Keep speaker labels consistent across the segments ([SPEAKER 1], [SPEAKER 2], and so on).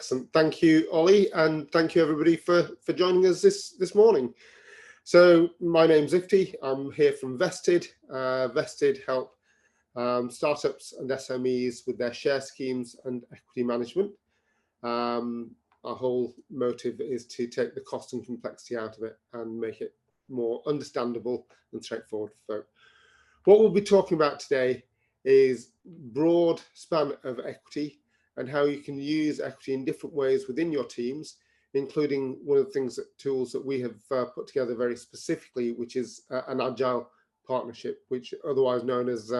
[SPEAKER 1] Excellent. Thank you, Ollie, and thank you everybody for joining us this morning. So my name's Ifty. I'm here from Vested. Vested help startups and SMEs with their share schemes and equity management. Our whole motive is to take the cost and complexity out of it and make it more understandable and straightforward for folk. What we'll be talking about today is broad span of equity and how you can use equity in different ways within your teams, including one of the tools that we have put together very specifically, which is an agile partnership, which otherwise known as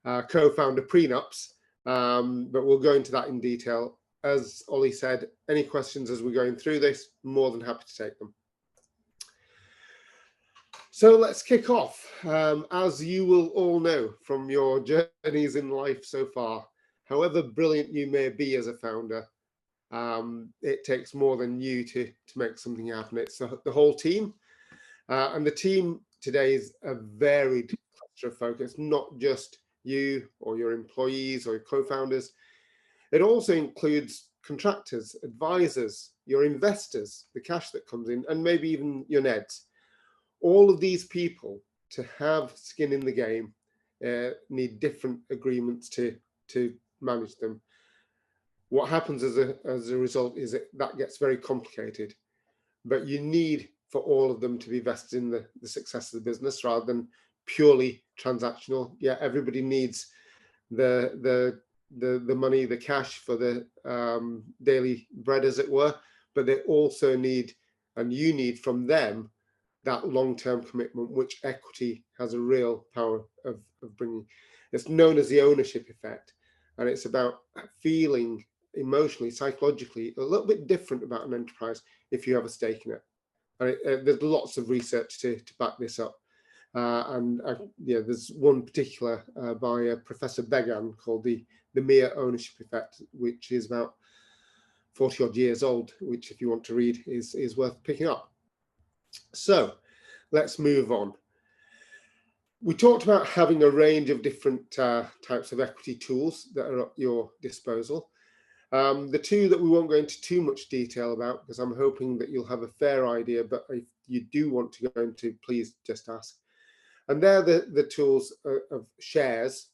[SPEAKER 1] co-founder prenups. But we'll go into that in detail. As Ollie said, any questions as we're going through this, more than happy to take them. So let's kick off. As you will all know from your journeys in life so far, however brilliant you may be as a founder, it takes more than you to make something happen. It's the whole team. And the team today is a varied cluster of focus, not just you or your employees or your co-founders. It also includes contractors, advisors, your investors, the cash that comes in, and maybe even your NEDs. All of these people, to have skin in the game, need different agreements to manage them. What happens as a result is that gets very complicated, but you need for all of them to be vested in the success of the business rather than purely transactional. Yeah, everybody needs the money, the cash for the daily bread, as it were, but they also need, and you need from them, that long-term commitment, which equity has a real power of bringing. It's known as the ownership effect, and it's about feeling emotionally, psychologically, a little bit different about an enterprise if you have a stake in it. And there's lots of research to back this up. Yeah, there's one particular by Professor Began called the mere ownership effect, which is about 40 odd years old, which if you want to read is worth picking up. So let's move on. We talked about having a range of different types of equity tools that are at your disposal. The two that we won't go into too much detail about, because I'm hoping that you'll have a fair idea, but if you do want to go into, please just ask. And they're the tools of shares,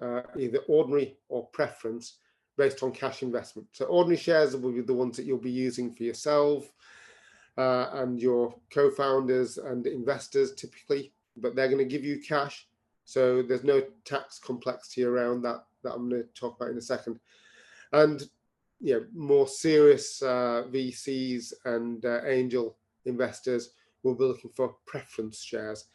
[SPEAKER 1] either ordinary or preference, based on cash investment. So ordinary shares will be the ones that you'll be using for yourself and your co-founders and investors typically, but they're going to give you cash. So there's no tax complexity around that I'm going to talk about in a second. And more serious VCs and angel investors will be looking for preference shares.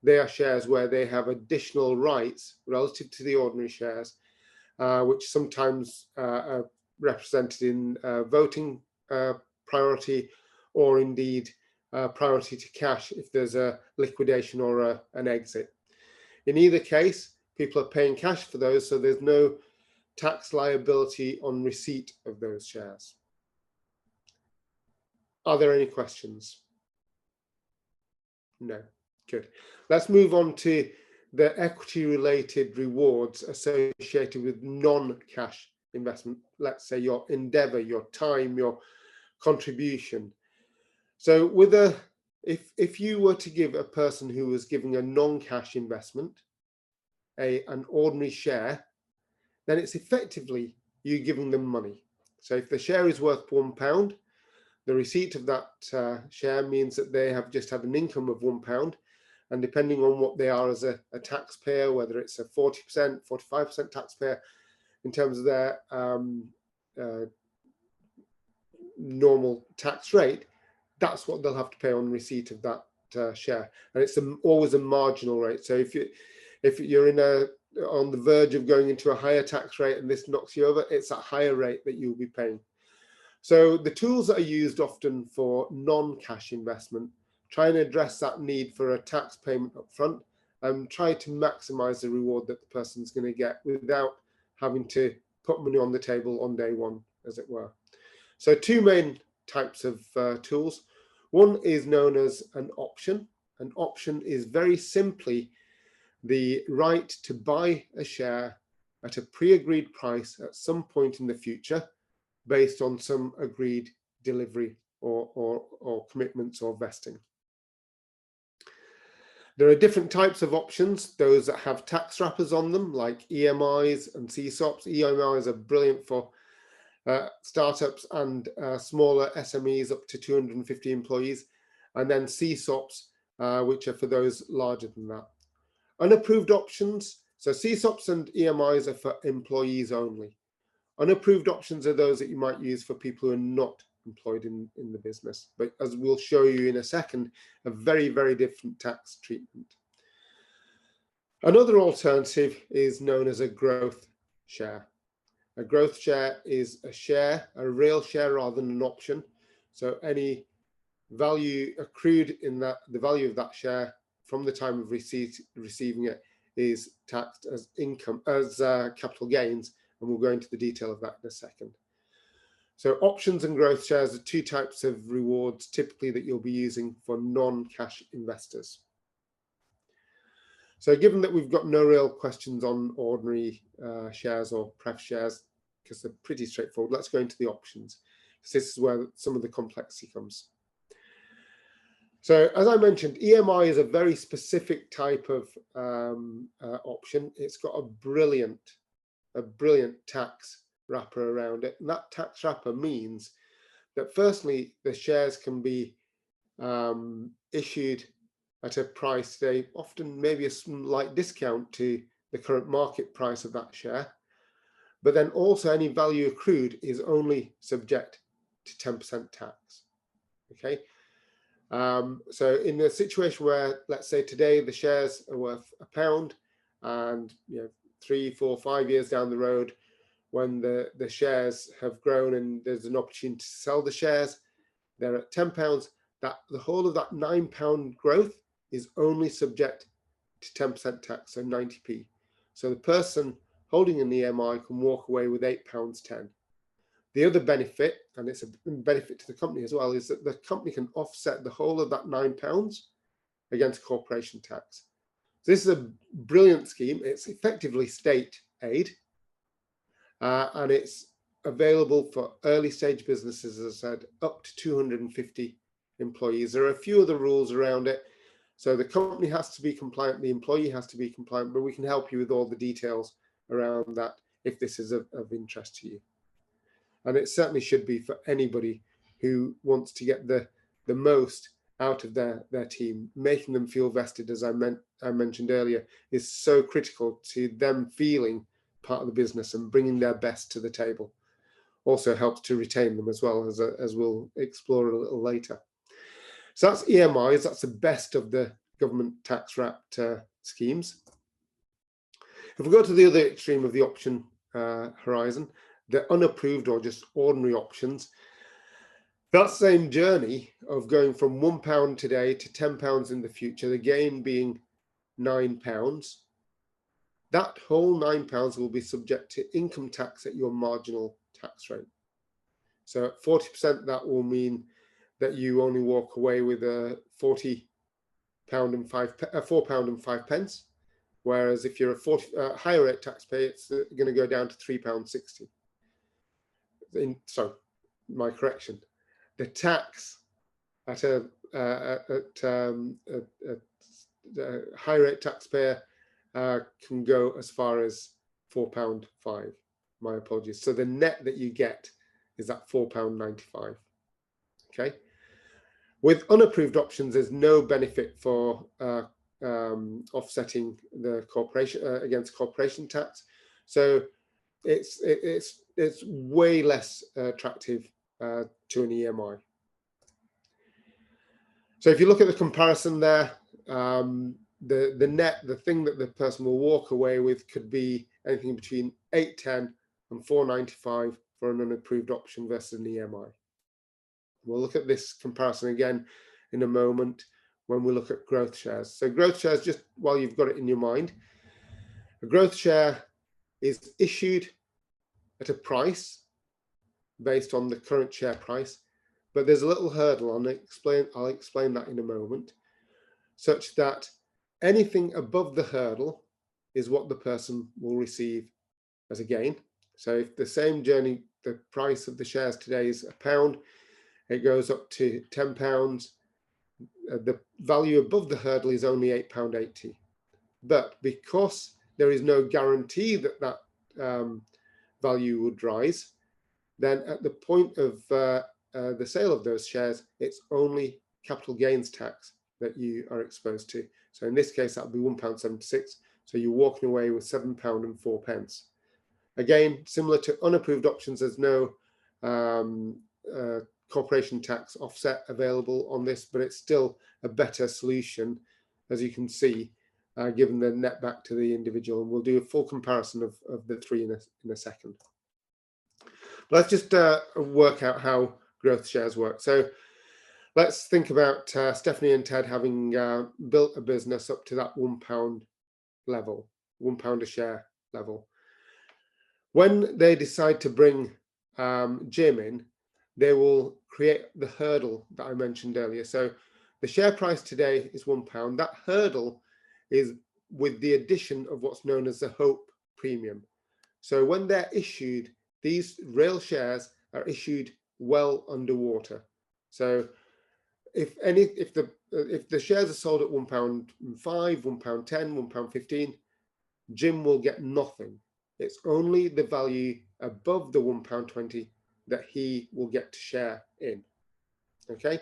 [SPEAKER 1] They are shares where they have additional rights relative to the ordinary shares, which sometimes are represented in voting priority, or indeed priority to cash if there's a liquidation or an exit. In either case, people are paying cash for those, so there's no tax liability on receipt of those shares. Are there any questions? No. Good. Let's move on to the equity-related rewards associated with non-cash investment. Let's say your endeavor, your time, your contribution. So if you were to give a person who was giving a non-cash investment an ordinary share, then it's effectively you giving them money. So if the share is worth £1, the receipt of that share means that they have just had an income of £1. And depending on what they are as a taxpayer, whether it's a 40%, 45% taxpayer, in terms of their normal tax rate, that's what they'll have to pay on receipt of that share. And it's always a marginal rate. So if you're on the verge of going into a higher tax rate and this knocks you over, it's a higher rate that you'll be paying. So the tools that are used often for non-cash investment try and address that need for a tax payment up front and try to maximize the reward that the person's going to get without having to put money on the table on day one, as it were. So two main types of tools. One is known as an option. An option is very simply the right to buy a share at a pre-agreed price at some point in the future, based on some agreed delivery or commitments or vesting. There are different types of options, those that have tax wrappers on them, like EMIs and CSOPs. EMIs are brilliant for startups and smaller SMEs up to 250 employees, and then CSOPs, which are for those larger than that. Unapproved options, so CSOPs and EMIs are for employees only. Unapproved options are those that you might use for people who are not employed in the business, but as we'll show you in a second, a very, very different tax treatment. Another alternative is known as a growth share. A growth share is a share, a real share rather than an option. So any value accrued in that, the value of that share from the time of receiving it is taxed as income, as capital gains, and we'll go into the detail of that in a second. So options and growth shares are two types of rewards typically that you'll be using for non-cash investors. So given that we've got no real questions on ordinary shares or pref shares, because they're pretty straightforward, let's go into the options, because this is where some of the complexity comes. So as I mentioned, EMI is a very specific type of option. It's got a brilliant tax wrapper around it, and that tax wrapper means that firstly the shares can be issued at a price, they often maybe a slight discount to the current market price of that share, but then also any value accrued is only subject to 10% tax. Okay, so in the situation where, let's say today the shares are worth £1, and 3, 4, 5 years down the road, when the shares have grown and there's an opportunity to sell the shares, they're at £10, that the whole of that £9 growth is only subject to 10% tax, so 90p. So the person holding an EMI can walk away with £8.10. The other benefit, and it's a benefit to the company as well, is that the company can offset the whole of that £9 against corporation tax. So this is a brilliant scheme. It's effectively state aid. And it's available for early stage businesses, as I said, up to 250 employees. There are a few other rules around it. So the company has to be compliant, the employee has to be compliant, but we can help you with all the details around that if this is of interest to you. And it certainly should be for anybody who wants to get the most out of their team. Making them feel vested, as I mentioned earlier, is so critical to them feeling part of the business and bringing their best to the table. Also helps to retain them as well, as we'll explore a little later. So that's EMIs, that's the best of the government tax wrapped schemes. If we go to the other extreme of the option horizon, the unapproved or just ordinary options, that same journey of going from £1 today to £10 in the future, the gain being £9, that whole £9 will be subject to income tax at your marginal tax rate. So at 40%, that will mean that you only walk away with a £4.05, whereas if you're a higher rate taxpayer, it's going to go down to £3.60. So, my correction: the tax at a high rate taxpayer can go as far as £4.05. My apologies. So the net that you get is that £4.95. Okay. With unapproved options, there's no benefit for offsetting the corporation against corporation tax. So it's way less attractive to an EMI. So if you look at the comparison there, the net, the thing that the person will walk away with could be anything between £8.10 and £4.95 for an unapproved option versus an EMI. We'll look at this comparison again in a moment when we look at growth shares. So growth shares, just while you've got it in your mind, a growth share is issued at a price based on the current share price, but there's a little hurdle. I'll explain that in a moment, such that anything above the hurdle is what the person will receive as a gain. So if the same journey the price of the shares today is £1. It goes up to £10. The value above the hurdle is only £8.80. But because there is no guarantee that that value would rise, then at the point of the sale of those shares, it's only capital gains tax that you are exposed to. So in this case, that would be £1.76. So you're walking away with £7.04. Again, similar to unapproved options, there's no corporation tax offset available on this, but it's still a better solution, as you can see, given the net back to the individual. And we'll do a full comparison of the three in a second. Let's just work out how growth shares work. So let's think about Stephanie and Ted having built a business up to that £1 level, £1 a share level. When they decide to bring Jim in, they will create the hurdle that I mentioned earlier. So the share price today is £1. That hurdle is with the addition of what's known as the Hope premium. So when they're issued, these real shares are issued well underwater. So if the shares are sold at £1.05, £1.10, £1.15, Jim will get nothing. It's only the value above the £1.20 that he will get to share in. Okay,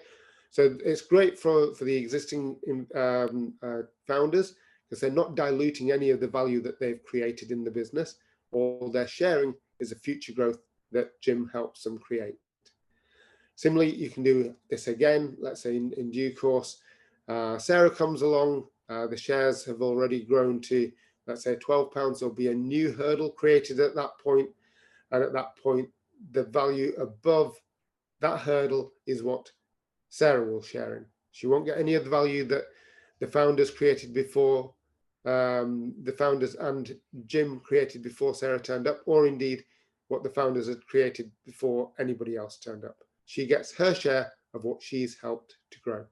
[SPEAKER 1] so it's great for the existing founders, because they're not diluting any of the value that they've created in the business. All they're sharing is the future growth that Jim helps them create. Similarly, you can do this again. Let's say in due course, Sarah comes along. The shares have already grown to, let's say, £12. There'll be a new hurdle created at that point, and at that point, the value above that hurdle is what Sarah will share in. She won't get any of the value that the founders created before, the founders and Jim created before Sarah turned up, or indeed what the founders had created before anybody else turned up. She gets her share of what she's helped to grow.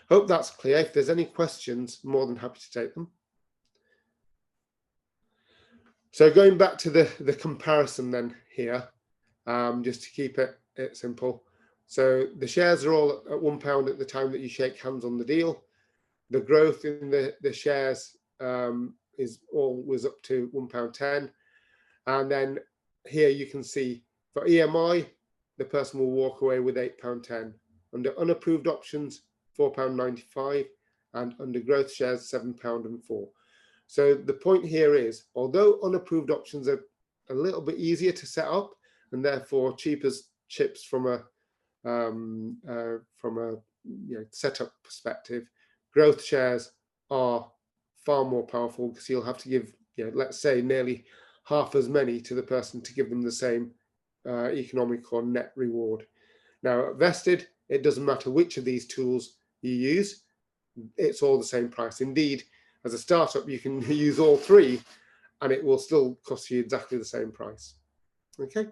[SPEAKER 1] Hope that's clear. If there's any questions, more than happy to take them. So going back to the comparison then here, just to keep it simple. So the shares are all at £1 at the time that you shake hands on the deal. The growth in the shares was up to £1.10. And then here you can see for EMI, the person will walk away with £8.10. Under unapproved options, £4.95, and under growth shares, £7.04. So the point here is, although unapproved options are a little bit easier to set up and therefore cheap as chips from a setup perspective, growth shares are far more powerful, because you'll have to give, let's say, nearly half as many to the person to give them the same economic or net reward. Now, at vested, it doesn't matter which of these tools you use, it's all the same price. Indeed, as a startup, you can use all three and it will still cost you exactly the same price. Okay.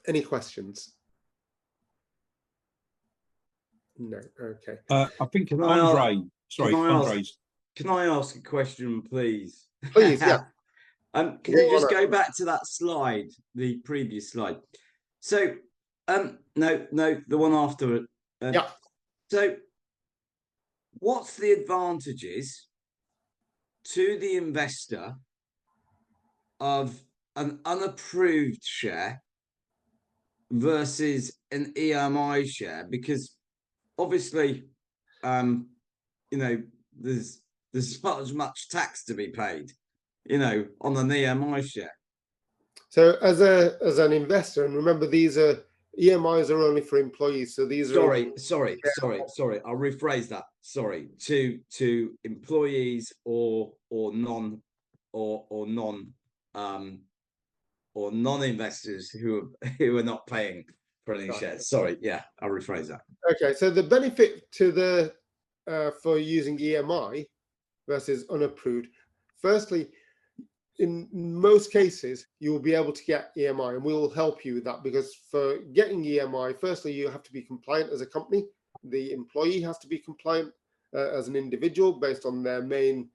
[SPEAKER 1] Any questions? No. Okay.
[SPEAKER 2] I think Andre.
[SPEAKER 3] Can I ask a question, please?
[SPEAKER 1] Please, yeah.
[SPEAKER 3] Can you just go back to that slide, the previous slide? So, no, the one after it.
[SPEAKER 1] Yeah.
[SPEAKER 3] So, what's the advantages to the investor of an unapproved share versus an EMI share? Because obviously, there's not as much tax to be paid, on an EMI share.
[SPEAKER 1] So as an investor, and remember, these are EMIs are only for employees. So these
[SPEAKER 3] sorry. I'll rephrase that. Sorry, to employees or non-investors who are not paying for any shares. Sorry, yeah, I'll rephrase that.
[SPEAKER 1] Okay, so the benefit to for using EMI versus unapproved. Firstly, in most cases, you will be able to get EMI, and we will help you with that, because for getting EMI, firstly, you have to be compliant as a company. The employee has to be compliant as an individual based on their main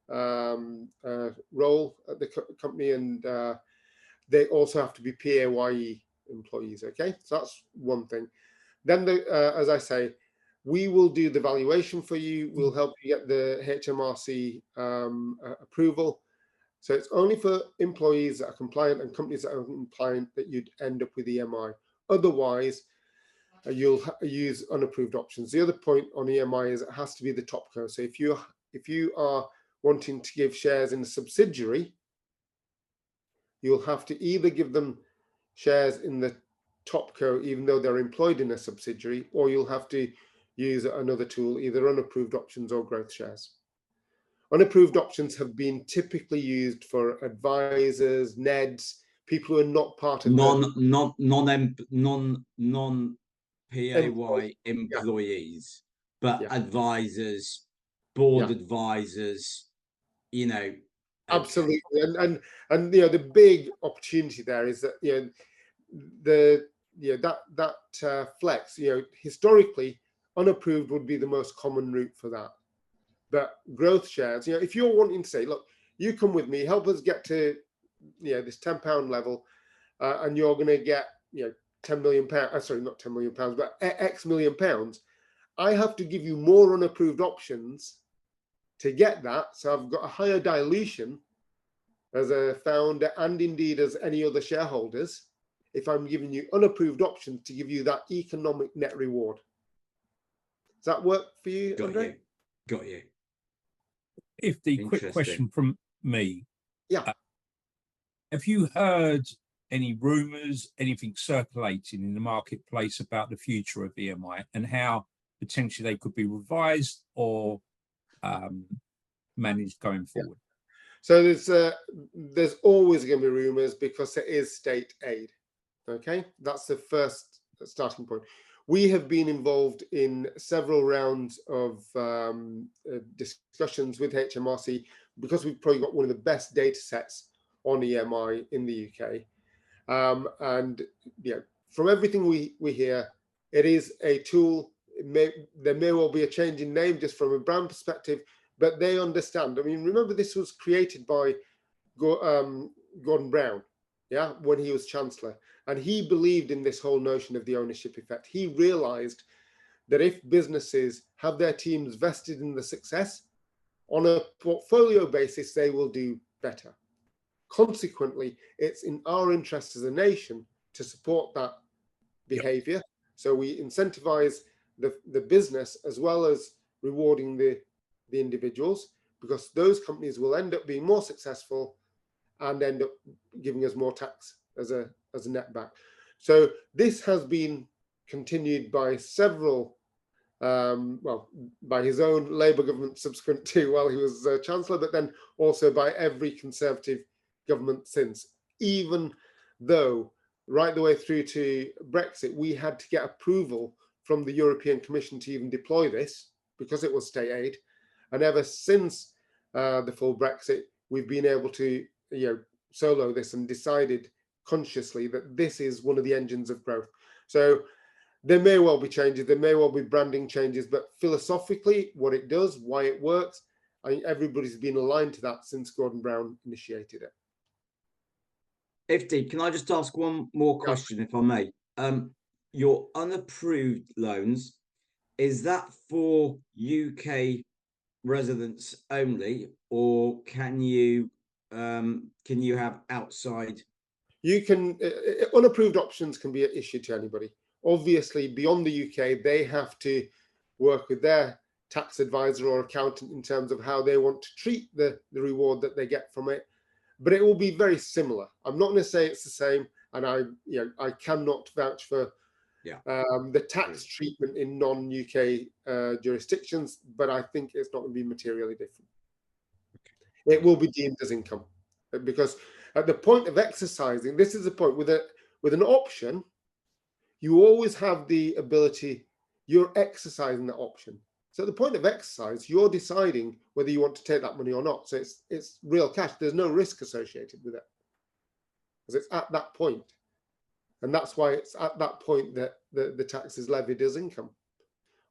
[SPEAKER 1] role at the company, and they also have to be PAYE employees. Okay, so that's one thing. Then, as I say, we will do the valuation for you. We'll help you get the HMRC approval. So it's only for employees that are compliant and companies that are compliant that you'd end up with EMI. Otherwise, you'll use unapproved options. The other point on EMI is it has to be the top co. So if you are wanting to give shares in a subsidiary, you'll have to either give them shares in the top co, even though they're employed in a subsidiary, or you'll have to use another tool, either unapproved options or growth shares. Unapproved options have been typically used for advisors, NEDs, people who are not part of
[SPEAKER 3] non PAY employees, but advisors, board advisors, you know. Okay.
[SPEAKER 1] Absolutely, and you know, the big opportunity there is that that flex, you know, historically unapproved would be the most common route for that. But growth shares, you know, if you're wanting to say, look, you come with me, help us get to, you know, this £10 level, and you're going to get, you know, £10 million. Sorry, not £10 million, but X million pounds. I have to give you more unapproved options to get that. So I've got a higher dilution as a founder and indeed as any other shareholders if I'm giving you unapproved options to give you that economic net reward. Does that work for you, Andre?
[SPEAKER 3] Got you.
[SPEAKER 2] Ifty, quick question from me.
[SPEAKER 1] Yeah.
[SPEAKER 2] Have you heard any rumours, anything circulating in the marketplace about the future of EMI and how potentially they could be revised or managed going forward?
[SPEAKER 1] So there's always going to be rumours because it is state aid. Okay, that's the first starting point. We have been involved in several rounds of discussions with HMRC because we've probably got one of the best data sets on EMI in the UK. And you know, from everything we hear, it is a tool. There may well be a change in name just from a brand perspective, but they understand. I mean, remember this was created by Gordon Brown, yeah, when he was Chancellor. And he believed in this whole notion of the ownership effect. He realized that if businesses have their teams vested in the success, on a portfolio basis, they will do better. Consequently, it's in our interest as a nation to support that behavior. Yep. So we incentivize the business as well as rewarding the individuals, because those companies will end up being more successful and end up giving us more tax as a net back. So this has been continued by several, well, by his own Labour government subsequent to while he was Chancellor, but then also by every Conservative government since, even though right the way through to Brexit, we had to get approval from the European Commission to even deploy this because it was state aid. And ever since the full Brexit, we've been able to, you know, solo this and decided consciously that this is one of the engines of growth. So there may well be changes, there may well be branding changes, but philosophically, what it does, why it works, I think everybody's been aligned to that since Gordon Brown initiated it.
[SPEAKER 3] Ifty, can I just ask one more question, if I may? Your unapproved loans, is that for UK residents only, or can you have outside?
[SPEAKER 1] You can unapproved options can be issued to anybody. Obviously, beyond the UK, they have to work with their tax advisor or accountant in terms of how they want to treat the reward that they get from it. But it will be very similar. I'm not going to say it's the same, and I cannot vouch for the tax treatment in non-UK jurisdictions, but I think it's not going to be materially different. It will be deemed as income, because at the point of exercising, this is the point with an option, you always have the ability, you're exercising that option. So at the point of exercise, you're deciding whether you want to take that money or not. So it's real cash. There's no risk associated with it, because it's at that point. And that's why it's at that point that the tax is levied as income.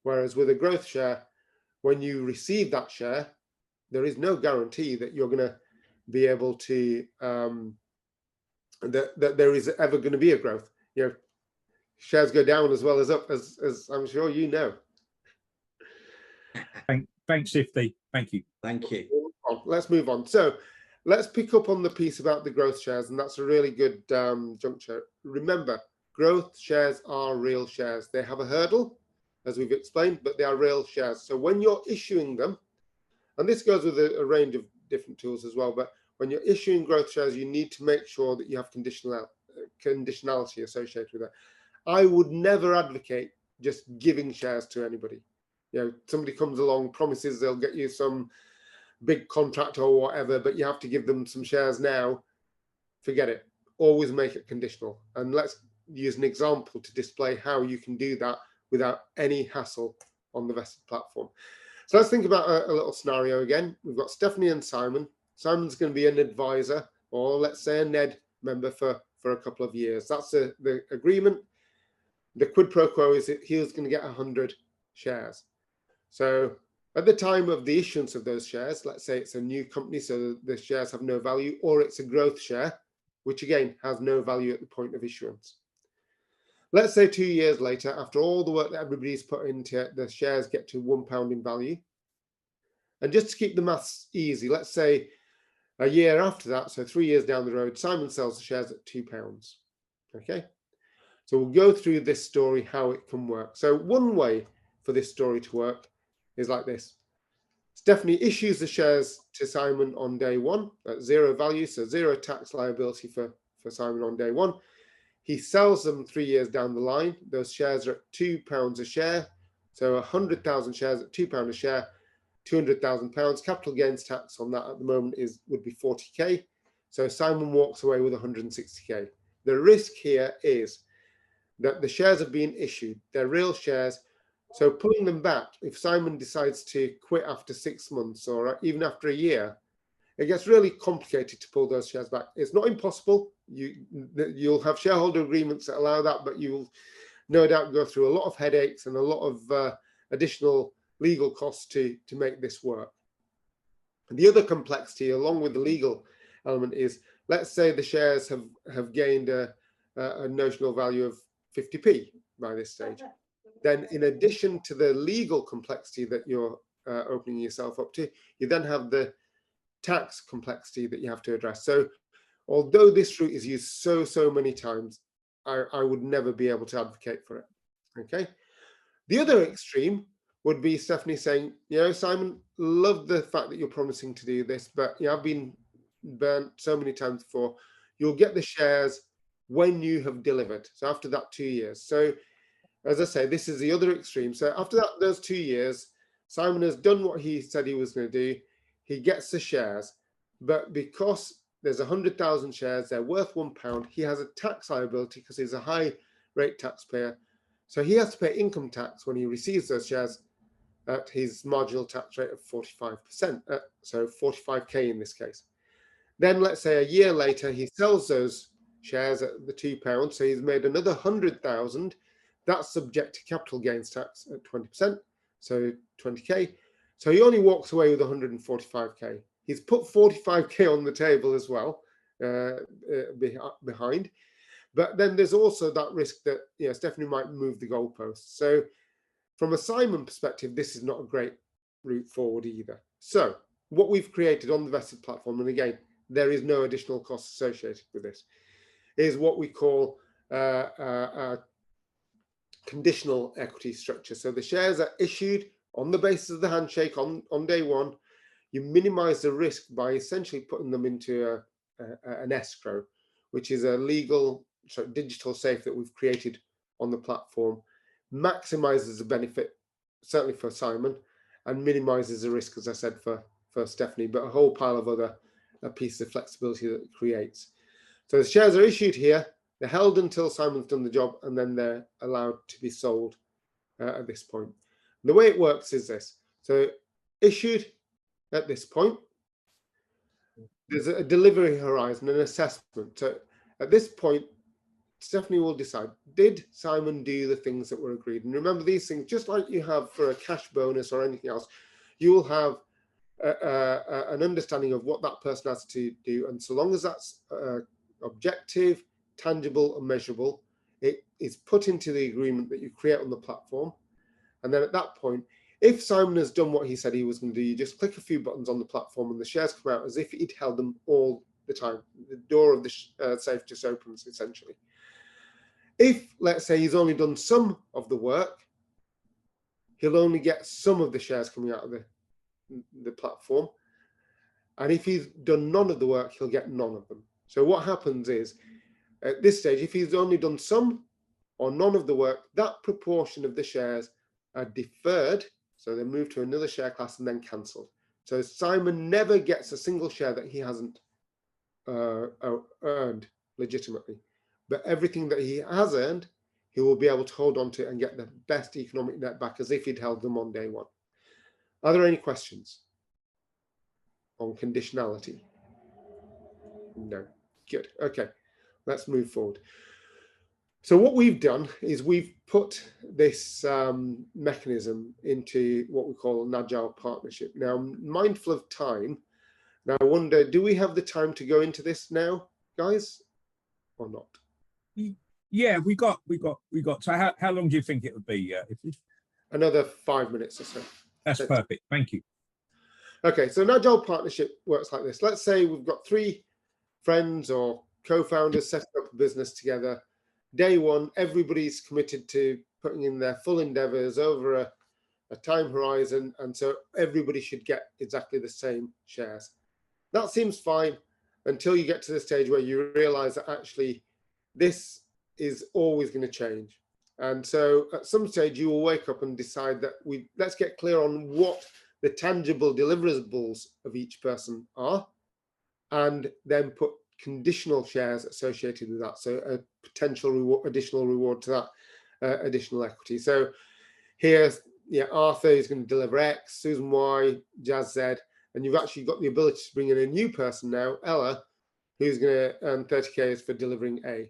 [SPEAKER 1] Whereas with a growth share, when you receive that share, there is no guarantee that you're going to be able to that there is ever going to be a growth. You know, shares go down as well as up, as I'm sure you know.
[SPEAKER 2] Thanks, Ifty. Thank you.
[SPEAKER 3] Thank you.
[SPEAKER 1] Let's move on. So let's pick up on the piece about the growth shares, and that's a really good juncture. Remember, growth shares are real shares. They have a hurdle, as we've explained, but they are real shares. So when you're issuing them, and this goes with a range of different tools as well, but when you're issuing growth shares, you need to make sure that you have conditionality associated with it. I would never advocate just giving shares to anybody. You know, somebody comes along, promises they'll get you some big contract or whatever, but you have to give them some shares now. Forget it. Always make it conditional. And let's use an example to display how you can do that without any hassle on the vested platform. So let's think about a little scenario again. We've got Stephanie and Simon. Simon's going to be an advisor, or let's say a NED member for a couple of years. That's the agreement. The quid pro quo is that he was going to get 100 shares. So at the time of the issuance of those shares, let's say it's a new company, so the shares have no value, or it's a growth share, which again has no value at the point of issuance. Let's say 2 years later, after all the work that everybody's put into it, the shares get to £1 in value. And just to keep the maths easy, let's say a year after that, so 3 years down the road, Simon sells the shares at £2. Okay, so we'll go through this story, how it can work. So one way for this story to work is like this. Stephanie issues the shares to Simon on day one at zero value, so zero tax liability for Simon on day one. He sells them 3 years down the line. Those shares are at £2 a share, so 100,000 shares at £2 a share, £200,000. Capital gains tax on that at the moment would be 40k. So Simon walks away with 160k. The risk here is that the shares have been issued. They're real shares. So pulling them back, if Simon decides to quit after 6 months or even after a year, it gets really complicated to pull those shares back. It's not impossible. You'll have shareholder agreements that allow that, but you'll no doubt go through a lot of headaches and a lot of additional legal costs to make this work. And the other complexity, along with the legal element, is let's say the shares have gained a notional value of 50p by this stage. Then in addition to the legal complexity that you're opening yourself up to, you then have the tax complexity that you have to address. So although this route is used so many times, I would never be able to advocate for it. Okay. The other extreme would be Stephanie saying, you know, Simon, love the fact that you're promising to do this, but you know, I've been burnt so many times before. You'll get the shares when you have delivered. So after that 2 years. So as I say, this is the other extreme. So after that, those 2 years, Simon has done what he said he was going to do. He gets the shares, but because there's 100,000 shares, they're worth £1. He has a tax liability because he's a high rate taxpayer. So he has to pay income tax when he receives those shares at his marginal tax rate of 45%. So 45k in this case. Then let's say a year later, he sells those shares at the £2. So he's made another 100,000. That's subject to capital gains tax at 20%, so 20k. So he only walks away with 145k. He's put 45k on the table as well behind. But then there's also that risk that Stephanie might move the goalposts. So from a Simon perspective, this is not a great route forward either. So what we've created on the vested platform, and again, there is no additional cost associated with this, is what we call a conditional equity structure. So the shares are issued on the basis of the handshake on day one. You minimize the risk by essentially putting them into an escrow, which is a legal digital safe that we've created on the platform, maximizes the benefit, certainly for Simon, and minimizes the risk, as I said, for Stephanie, but a whole pile of other pieces of flexibility that it creates. So the shares are issued here. They're held until Simon's done the job, and then they're allowed to be sold at this point. And the way it works is this. So issued at this point, there's a delivery horizon, an assessment. So at this point, Stephanie will decide, did Simon do the things that were agreed? And remember, these things, just like you have for a cash bonus or anything else, you will have an understanding of what that person has to do. And so long as that's objective, tangible, and measurable. It is put into the agreement that you create on the platform. And then at that point, if Simon has done what he said he was going to do, you just click a few buttons on the platform and the shares come out as if he'd held them all the time. The door of the safe just opens, essentially. If, let's say, he's only done some of the work, he'll only get some of the shares coming out of the platform. And if he's done none of the work, he'll get none of them. So what happens is, at this stage, if he's only done some or none of the work, that proportion of the shares are deferred. So they move to another share class and then cancelled. So Simon never gets a single share that he hasn't earned legitimately. But everything that he has earned, he will be able to hold on to and get the best economic net back as if he'd held them on day one. Are there any questions on conditionality? No. Good. Okay. Let's move forward. So what we've done is we've put this mechanism into what we call an agile partnership. Now, mindful of time, now I wonder, do we have the time to go into this now, guys, or not?
[SPEAKER 2] Yeah, we got. So how long do you think it would be?
[SPEAKER 1] Another 5 minutes or so.
[SPEAKER 2] That's perfect. Thank you.
[SPEAKER 1] Okay, so an agile partnership works like this. Let's say we've got 3 friends or co-founders setting up a business together. Day one, everybody's committed to putting in their full endeavors over a time horizon, and so everybody should get exactly the same shares. That seems fine until you get to the stage where you realize that actually this is always going to change. And so at some stage you will wake up and decide that let's get clear on what the tangible deliverables of each person are, and then put conditional shares associated with that. So a potential additional reward to that additional equity. So here's, Arthur is going to deliver X, Susan Y, Jazz Z, and you've actually got the ability to bring in a new person now, Ella, who's going to earn 30K for delivering A.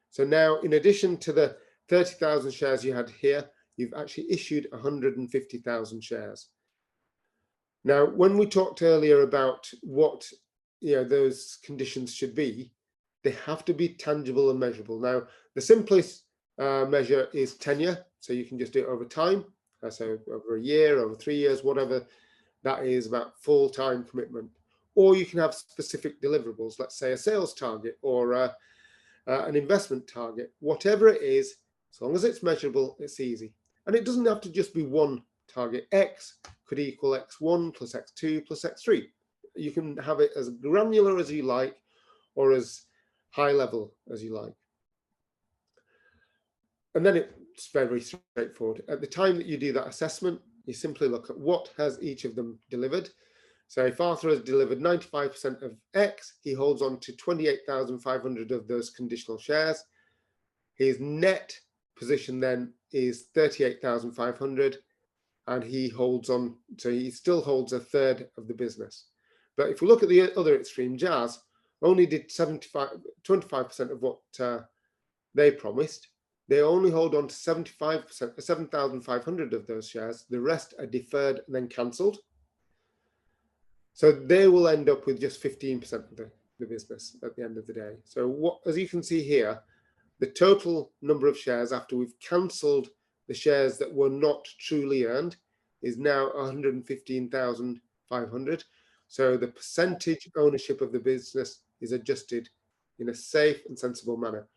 [SPEAKER 1] So now, in addition to the 30,000 shares you had here, you've actually issued 150,000 shares. Now, when we talked earlier about what those conditions should be, they have to be tangible and measurable. Now, the simplest measure is tenure, so you can just do it over time, so over a year, over 3 years, whatever that is, about full-time commitment. Or you can have specific deliverables, let's say a sales target or an investment target. Whatever it is, as long as it's measurable, it's easy. And it doesn't have to just be one target. X could equal X1 plus X2 plus X3. You can have it as granular as you like or as high level as you like. And then it's very straightforward. At the time that you do that assessment, you simply look at what has each of them delivered. So if Arthur has delivered 95% of X, he holds on to 28,500 of those conditional shares. His net position then is 38,500, and he holds on, so he still holds a third of the business. But if we look at the other extreme, Jazz only did 25% of what they promised. They only hold on to 75%, 7,500 of those shares. The rest are deferred and then cancelled. So they will end up with just 15% of the business at the end of the day. So as you can see here, the total number of shares after we've cancelled the shares that were not truly earned is now 115,500. So the percentage ownership of the business is adjusted in a safe and sensible manner.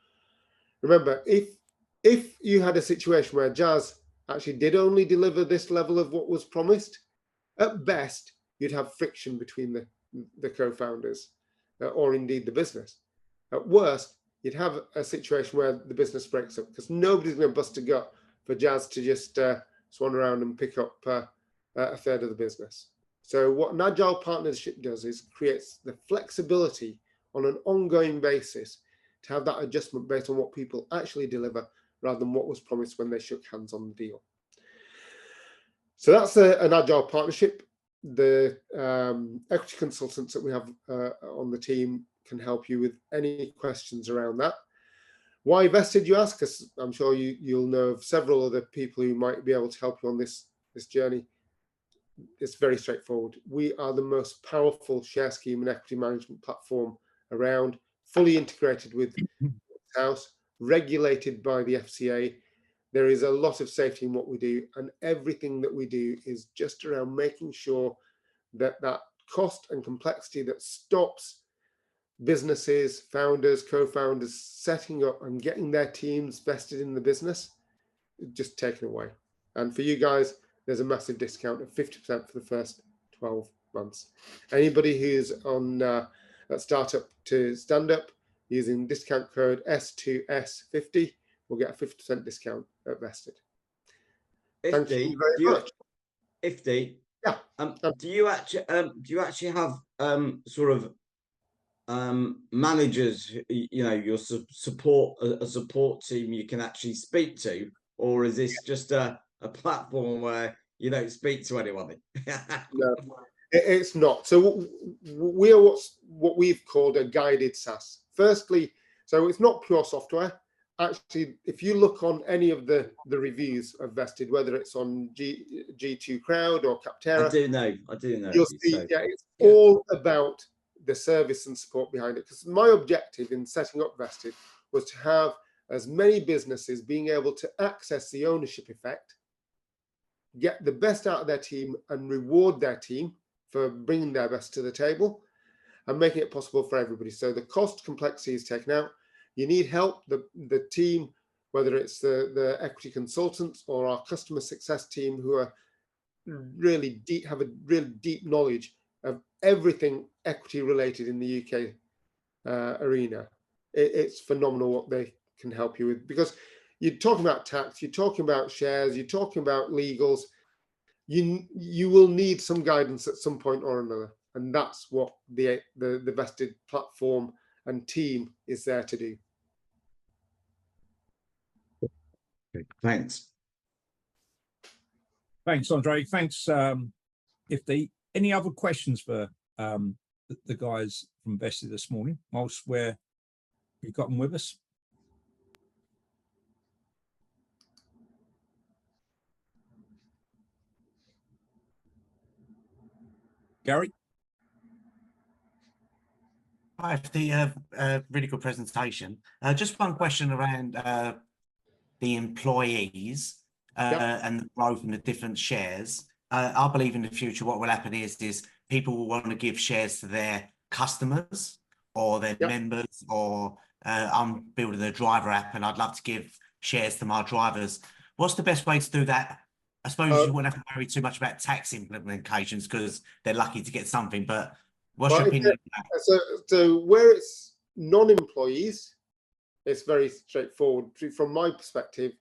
[SPEAKER 1] Remember, if you had a situation where Jazz actually did only deliver this level of what was promised, at best, you'd have friction between the co-founders or indeed the business. At worst, you'd have a situation where the business breaks up because nobody's going to bust a gut for Jazz to just swan around and pick up a third of the business. So what an agile partnership does is creates the flexibility on an ongoing basis to have that adjustment based on what people actually deliver rather than what was promised when they shook hands on the deal. So that's an agile partnership. The equity consultants that we have on the team can help you with any questions around that. Why vested, you ask? Because I'm sure you'll know of several other people who might be able to help you on this journey. It's very straightforward. We are the most powerful share scheme and equity management platform around. fully integrated with house, regulated by the FCA. There is a lot of safety in what we do, and everything that we do is just around making sure that that cost and complexity that stops businesses, founders, co-founders setting up and getting their teams vested in the business just taken away. And for you guys, there's a massive discount of 50% for the first 12 months. Anybody who's on a startup to stand up using discount code S2S50 will get a 50% discount at vested. Thank you very much.
[SPEAKER 3] Ifty,
[SPEAKER 1] yeah.
[SPEAKER 3] Do you actually have sort of managers, you know, your a support team you can actually speak to, or is this just a platform where you don't speak to anyone?
[SPEAKER 1] No, it's not. So we are what we've called a guided SaaS. Firstly, so it's not pure software. Actually, if you look on any of the reviews of Vested, whether it's on G2 Crowd or Capterra,
[SPEAKER 3] I do know.
[SPEAKER 1] You'll see, it's all about the service and support behind it. Because my objective in setting up Vested was to have as many businesses being able to access the ownership effect, get the best out of their team, and reward their team for bringing their best to the table, and making it possible for everybody. So the cost complexity is taken out. You need help, the team, whether it's the equity consultants or our customer success team, who are really deep, have a really deep knowledge of everything equity related in the UK arena. It's phenomenal what they can help you with, because you're talking about tax, you're talking about shares, you're talking about legals. You will need some guidance at some point or another, and that's what the Vested platform and team is there to do.
[SPEAKER 3] Thanks.
[SPEAKER 2] Thanks, Andre. Thanks, Ifty. Any other questions for the guys from Vested this morning, whilst you've got them with us? Gary?
[SPEAKER 4] Hi, Ifty. Really good presentation. Just one question around the employees and the growth in the different shares. I believe in the future what will happen is people will want to give shares to their customers or their members, or I'm building a driver app and I'd love to give shares to my drivers. What's the best way to do that? I suppose you wouldn't have to worry too much about tax implications because they're lucky to get something, but what's your opinion on that?
[SPEAKER 1] So where it's non-employees, it's very straightforward. From my perspective,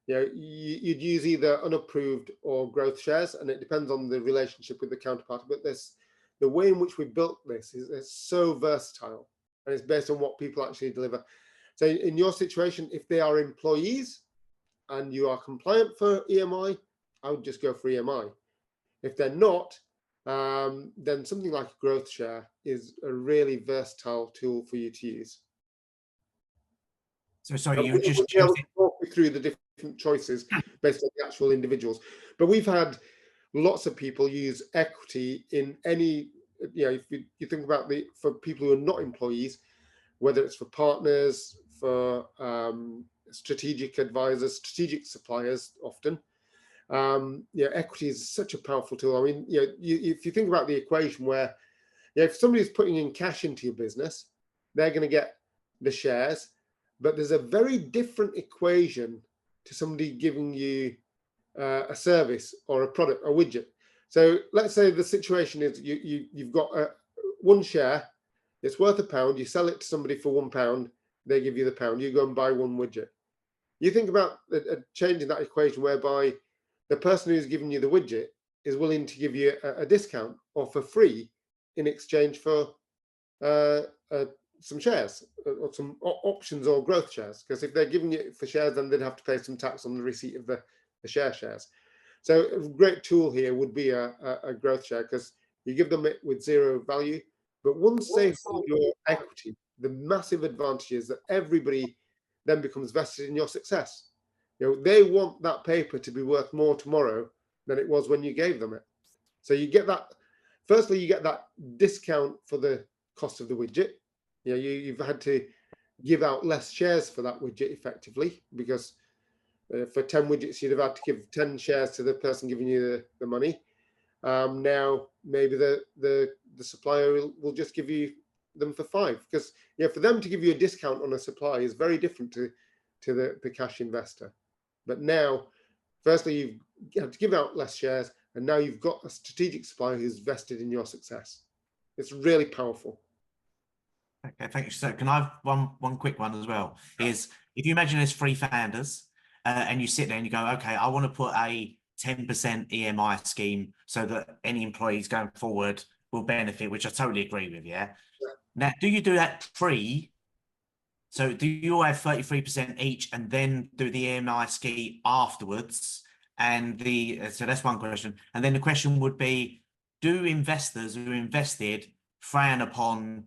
[SPEAKER 1] you know, you'd use either unapproved or growth shares, and it depends on the relationship with the counterparty. But the way in which we built this is so versatile, and it's based on what people actually deliver. So in your situation, if they are employees and you are compliant for EMI, I would just go for EMI. If they're not, then something like a growth share is a really versatile tool for you to use.
[SPEAKER 4] So sorry, you just
[SPEAKER 1] walk me through the different choices based on the actual individuals. But we've had lots of people use equity in any, you know, if you think about for people who are not employees, whether it's for partners, for strategic advisors, strategic suppliers often. Equity is such a powerful tool. I mean, if you think about the equation where, if somebody's putting in cash into your business, they're going to get the shares, but there's a very different equation to somebody giving you a service or a product, a widget. So let's say the situation is you've got one share, it's worth £1, you sell it to somebody for £1, they give you the £1, you go and buy one widget. You think about changing that equation whereby the person who's giving you the widget is willing to give you a discount or for free in exchange for some shares or some options or growth shares. Because if they're giving you for shares, then they'd have to pay some tax on the receipt of the shares. So a great tool here would be a growth share, because you give them it with zero value. But once they hold your equity, the massive advantage is that everybody then becomes vested in your success. They want that paper to be worth more tomorrow than it was when you gave them it. So you get that, firstly, you get that discount for the cost of the widget. You've had to give out less shares for that widget effectively, because for 10 widgets, you'd have had to give 10 shares to the person giving you the money. Now, maybe the supplier will just give you them for 5, because for them to give you a discount on a supply is very different to the cash investor. But now, firstly, you have to give out less shares, and now you've got a strategic supplier who's vested in your success. It's really powerful.
[SPEAKER 4] Okay, thank you. So can I have one quick one as well? Is if you imagine there's 3 founders and you sit there and you go, okay, I want to put a 10% EMI scheme so that any employees going forward will benefit, which I totally agree with, yeah? Now, do you do that so do you all have 33% each and then do the EMI scheme afterwards? And so that's one question. And then the question would be, do investors who invested frown upon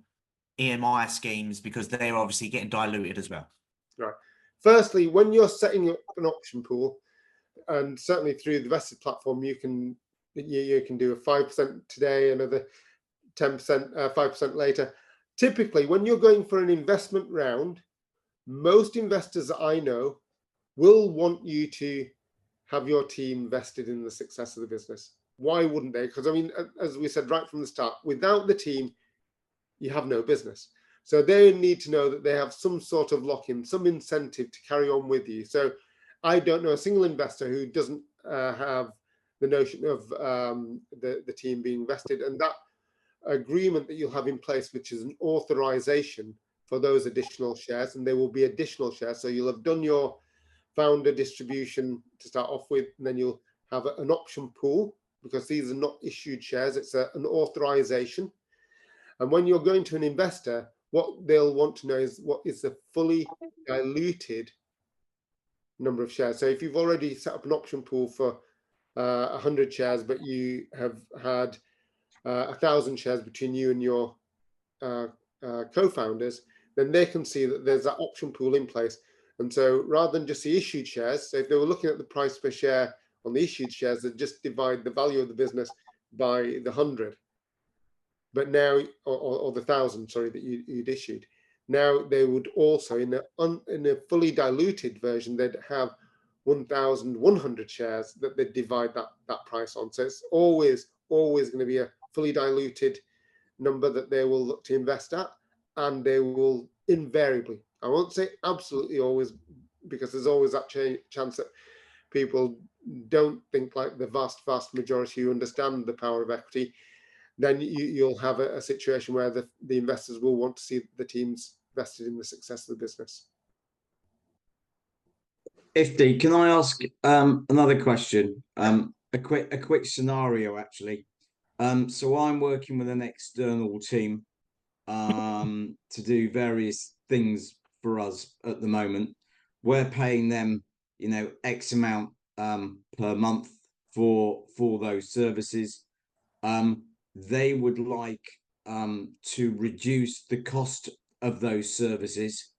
[SPEAKER 4] EMI schemes because they're obviously getting diluted as well?
[SPEAKER 1] Right. Firstly, when you're setting up an option pool, and certainly through the vested platform, you can do a 5% today, another 10%, 5% later. Typically, when you're going for an investment round, most investors that I know will want you to have your team vested in the success of the business. Why wouldn't they? Because, I mean, as we said right from the start, without the team, you have no business. So they need to know that they have some sort of lock-in, some incentive to carry on with you. So I don't know a single investor who doesn't have the notion of the team being vested, and that agreement that you'll have in place, which is an authorization for those additional shares, and there will be additional shares. So you'll have done your founder distribution to start off with, and then you'll have an option pool, because these are not issued shares, it's an authorization. And when you're going to an investor, what they'll want to know is what is the fully diluted number of shares. So if you've already set up an option pool for 100 shares, but you have had 1,000 shares between you and your co-founders, then they can see that there's that option pool in place. And so rather than just the issued shares, so if they were looking at the price per share on the issued shares, they'd just divide the value of the business by the 100. But now, or the 1,000, sorry, that you'd issued. Now they would also, in a fully diluted version, they'd have 1,100 shares that they'd divide that price on. So it's always going to be a fully diluted number that they will look to invest at, and they will invariably, I won't say absolutely always, because there's always that chance that people don't think like the vast majority who understand the power of equity. Then you'll have a situation where the investors will want to see the teams vested in the success of the business.
[SPEAKER 3] Ifty, can I ask another question? A quick scenario, actually. So I'm working with an external team to do various things for us at the moment. We're paying them, X amount per month for those services. They would like to reduce the cost of those services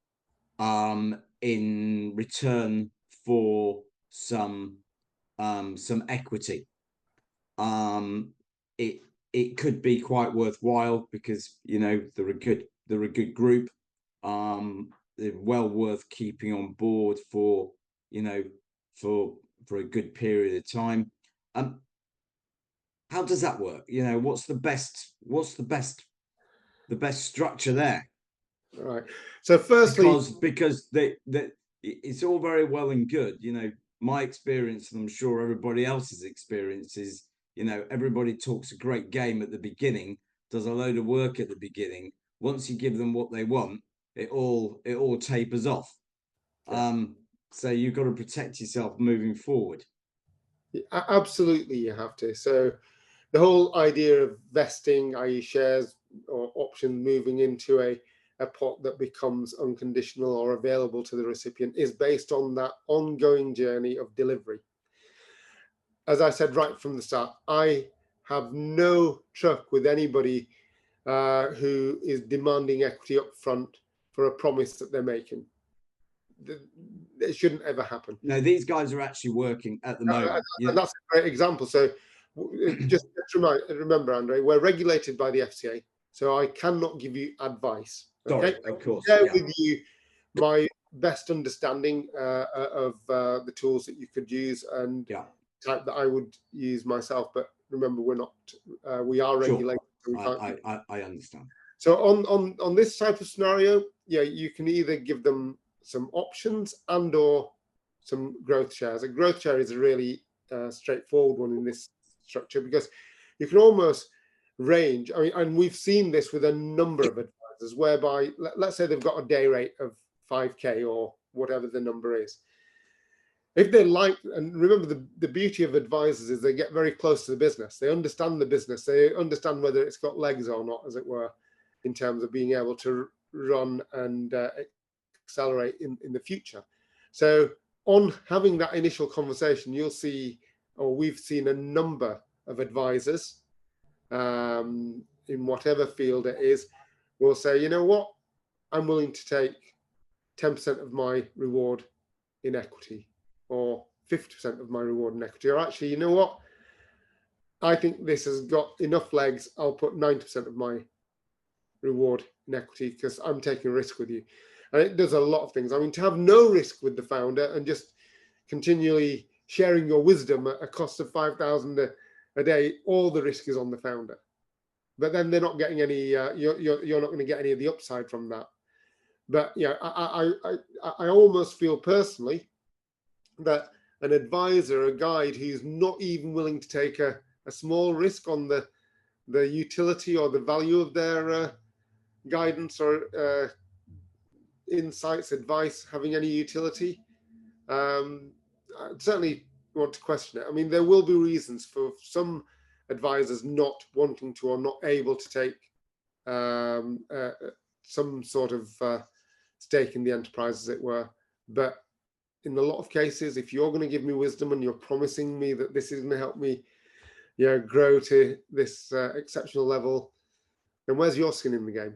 [SPEAKER 3] in return for some equity. It could be quite worthwhile because they're a good group. They're well worth keeping on board for a good period of time. How does that work? What's the best structure there?
[SPEAKER 1] All right. So firstly,
[SPEAKER 3] because it's all very well and good. My experience, and I'm sure everybody else's experience is, everybody talks a great game at the beginning, does a load of work at the beginning. Once you give them what they want, it all tapers off. So you've got to protect yourself moving forward.
[SPEAKER 1] Absolutely, you have to. So the whole idea of vesting, i.e. shares or options moving into a pot that becomes unconditional or available to the recipient, is based on that ongoing journey of delivery. As I said right from the start, I have no truck with anybody who is demanding equity up front for a promise that they're making. It shouldn't ever happen.
[SPEAKER 3] No, these guys are actually working at the moment.
[SPEAKER 1] And that's a great example. So just remember, Andre, we're regulated by the FCA, so I cannot give you advice.
[SPEAKER 3] Sorry,
[SPEAKER 1] Okay,
[SPEAKER 3] of course.
[SPEAKER 1] share
[SPEAKER 3] Yeah.
[SPEAKER 1] with you my best understanding of the tools that you could use and
[SPEAKER 3] Yeah.
[SPEAKER 1] type that I would use myself. But remember, we're not, we are
[SPEAKER 3] Sure.
[SPEAKER 1] regulated. So we can't.
[SPEAKER 3] I understand.
[SPEAKER 1] So on this type of scenario, yeah, you can either give them some options and or some growth shares. A growth share is a really straightforward one in this structure because you can almost range. I mean, and we've seen this with a number of advisors whereby let's say they've got a day rate of 5K or whatever the number is. If they like, and remember the beauty of advisors is they get very close to the business. They understand the business. They understand whether it's got legs or not, as it were, in terms of being able to run and accelerate in the future. So on having that initial conversation, you'll see, or we've seen a number of advisors in whatever field it is, will say, you know what, I'm willing to take 10% of my reward in equity, or 50% of my reward in equity, or actually, you know what, I think this has got enough legs, I'll put 90% of my reward in equity because I'm taking a risk with you. And it does a lot of things. I mean, to have no risk with the founder and just continually sharing your wisdom at a cost of 5,000 a day, all the risk is on the founder. But then they're not getting any, you're not going to get any of the upside from that. But yeah, I almost feel personally that an advisor, a guide who's not even willing to take a small risk on the utility or the value of their guidance or insights, advice, having any utility, I certainly want to question it. I mean, there will be reasons for some advisors not wanting to or not able to take some sort of stake in the enterprise, as it were. But in a lot of cases, if you're going to give me wisdom and you're promising me that this is going to help me, grow to this exceptional level, then where's your skin in the game?